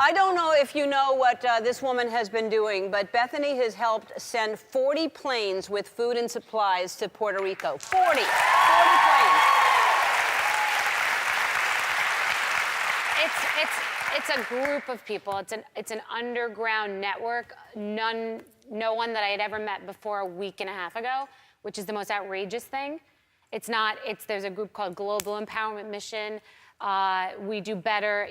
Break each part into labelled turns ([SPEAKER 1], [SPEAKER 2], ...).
[SPEAKER 1] I don't know if you know what this woman has been doing, but Bethenny has helped send 40 planes with food and supplies to Puerto Rico. 40 planes.
[SPEAKER 2] It's a group of people. It's an underground network. No one that I had ever met before a week and a half ago, which is the most outrageous thing. There's a group called Global Empowerment Mission. We do better.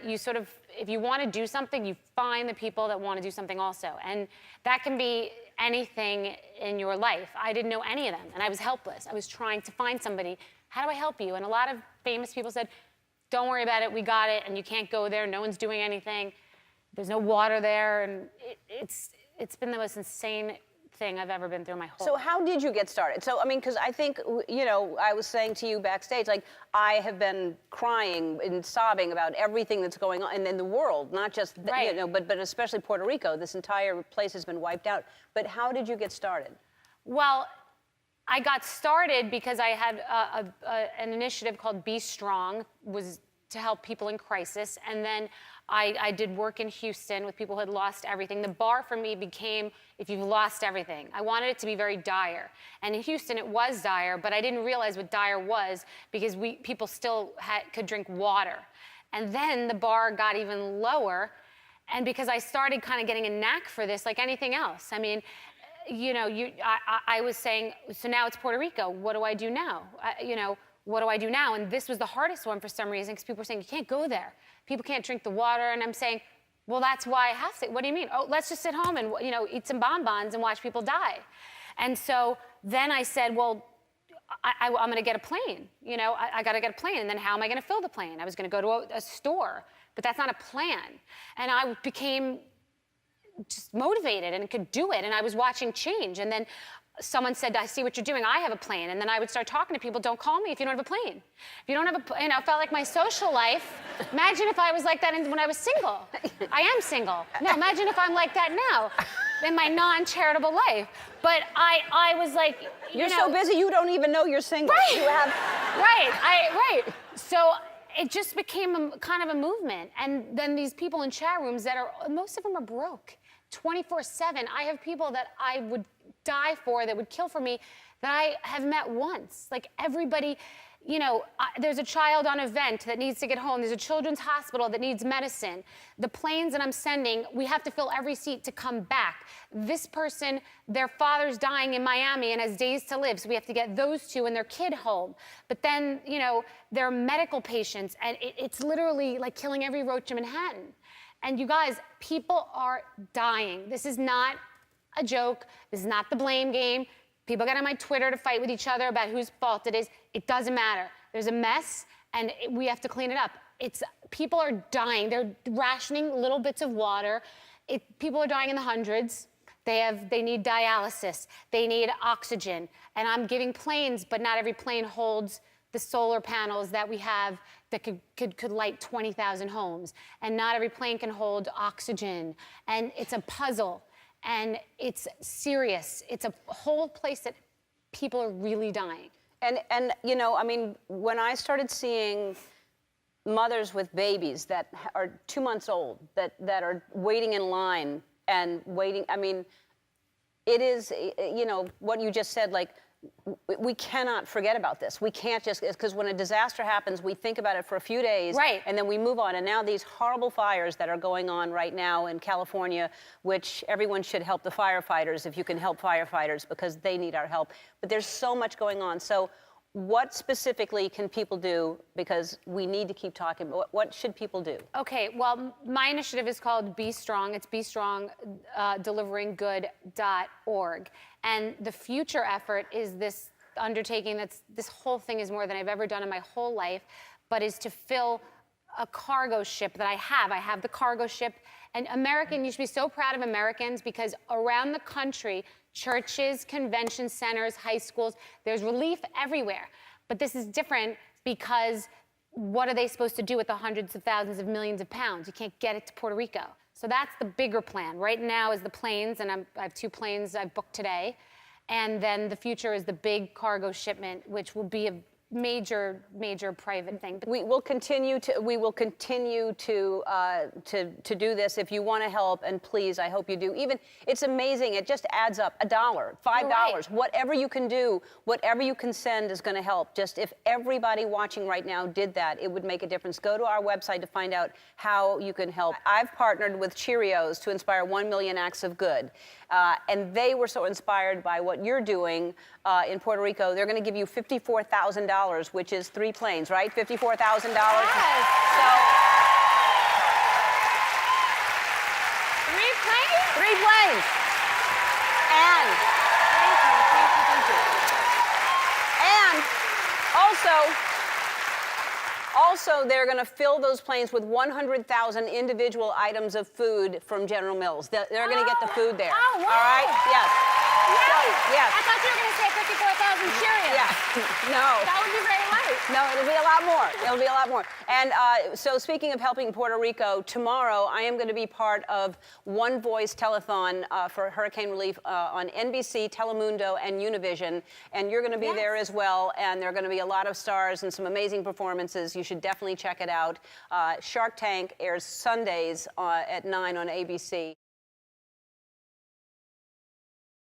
[SPEAKER 2] If you want to do something, you find the people that want to do something also. And that can be anything in your life. I didn't know any of them, and I was helpless. I was trying to find somebody. How do I help you? And a lot of famous people said, don't worry about it, we got it, and you can't go there, no one's doing anything. There's no water there, and it's been the most insane thing I've ever been through my whole life.
[SPEAKER 1] So how did you get started? So, I mean, because I think, you know, I was saying to you backstage, like, I have been crying and sobbing about everything that's going on in the world, not just, you know, but especially Puerto Rico. This entire place has been wiped out. But how did you get started?
[SPEAKER 2] Well, I got started because I had an initiative called Be Strong, was to help people in crisis. And then I did work in Houston with people who had lost everything. The bar for me became, if you've lost everything. I wanted it to be very dire. And in Houston, it was dire, but I didn't realize what dire was because people still could drink water. And then the bar got even lower. And because I started kind of getting a knack for this, like anything else. I mean, you know, I was saying, so now it's Puerto Rico. What do I do now? You know, what do I do now? And this was the hardest one for some reason because people were saying, you can't go there. People can't drink the water. And I'm saying, well, that's why I have to. What do you mean? Oh, let's just sit home and, you know, eat some bonbons and watch people die. And so then I said, well, I'm going to get a plane. You know, I got to get a plane. And then how am I going to fill the plane? I was going to go to a store, but that's not a plan. And I became just motivated and could do it. And I was watching change. And then someone said, I see what you're doing. I have a plane. And then I would start talking to people, don't call me if you don't have a plane. If you don't have a, you know, it felt like my social life. Imagine if I was like that when I was single. I am single. No, imagine if I'm like that now in my non-charitable life. But I was like,
[SPEAKER 1] you're so busy, you don't even know you're single.
[SPEAKER 2] Right.
[SPEAKER 1] You have...
[SPEAKER 2] Right. So it just became kind of a movement. And then these people in chat rooms most of them are broke. 24/7. I have people that I would die for, that would kill for me, that I have met once. Like everybody, you know, there's a child on a vent that needs to get home. There's a children's hospital that needs medicine. The planes that I'm sending, we have to fill every seat to come back. This person, their father's dying in Miami and has days to live, so we have to get those two and their kid home. But then, you know, they're medical patients, and it's literally like killing every roach in Manhattan. And you guys, people are dying. This is not a joke. This is not the blame game. People get on my Twitter to fight with each other about whose fault it is. It doesn't matter. There's a mess, and we have to clean it up. People are dying. They're rationing little bits of water. People are dying in the hundreds. They need dialysis. They need oxygen. And I'm giving planes, but not every plane holds the solar panels that we have that could light 20,000 homes. And not every plane can hold oxygen. And it's a puzzle. And it's serious. It's a whole place that people are really dying.
[SPEAKER 1] And you know, I mean, when I started seeing mothers with babies that are 2 months old, that are waiting in line and waiting, I mean, it is, you know, what you just said, like, we cannot forget about this. We can't just, because when a disaster happens, we think about it for a few days,
[SPEAKER 2] right,
[SPEAKER 1] and then we move on. And now these horrible fires that are going on right now in California, which everyone should help the firefighters if you can help firefighters, because they need our help. But there's so much going on. So what specifically can people do? Because we need to keep talking. What should people do?
[SPEAKER 2] Okay, well, my initiative is called Be Strong. It's Be Strong, deliveringgood.org. And the future effort is this undertaking this whole thing is more than I've ever done in my whole life, but is to fill a cargo ship that I have. I have the cargo ship. And you should be so proud of Americans, because around the country, churches, convention centers, high schools, there's relief everywhere. But this is different because what are they supposed to do with the hundreds of thousands of millions of pounds? You can't get it to Puerto Rico. So that's the bigger plan. Right now is the planes, and I have 2 planes I've booked today. And then the future is the big cargo shipment, which will be major private thing. But
[SPEAKER 1] We will continue to do this. If you want to help, and please, I hope you do. Even it's amazing. It just adds up. $1, $5,
[SPEAKER 2] right.
[SPEAKER 1] whatever you can do, whatever you can send is going to help. Just if everybody watching right now did that, it would make a difference. Go to our website to find out how you can help. I've partnered with Cheerios to inspire 1 million acts of good, and they were so inspired by what you're doing in Puerto Rico. They're going to give you $54,000. Which is 3 planes, right? $54,000.
[SPEAKER 2] Yes.
[SPEAKER 1] So
[SPEAKER 2] 3 planes?
[SPEAKER 1] 3 planes. And
[SPEAKER 2] Thank you.
[SPEAKER 1] and also they're going to fill those planes with 100,000 individual items of food from General Mills. They're going to get the food there.
[SPEAKER 2] Oh, wow.
[SPEAKER 1] All right? Yes.
[SPEAKER 2] Yay!
[SPEAKER 1] Yes.
[SPEAKER 2] I thought you were going to say 54,000 Cheerios.
[SPEAKER 1] Yeah. No.
[SPEAKER 2] That would be very light.
[SPEAKER 1] No, it'll be a lot more. It'll be a lot more. And so speaking of helping Puerto Rico, tomorrow I am going to be part of One Voice Telethon for hurricane relief on NBC, Telemundo, and Univision. And you're going to be there as well. And there are going to be a lot of stars and some amazing performances. You should definitely check it out. Shark Tank airs Sundays at 9 on ABC.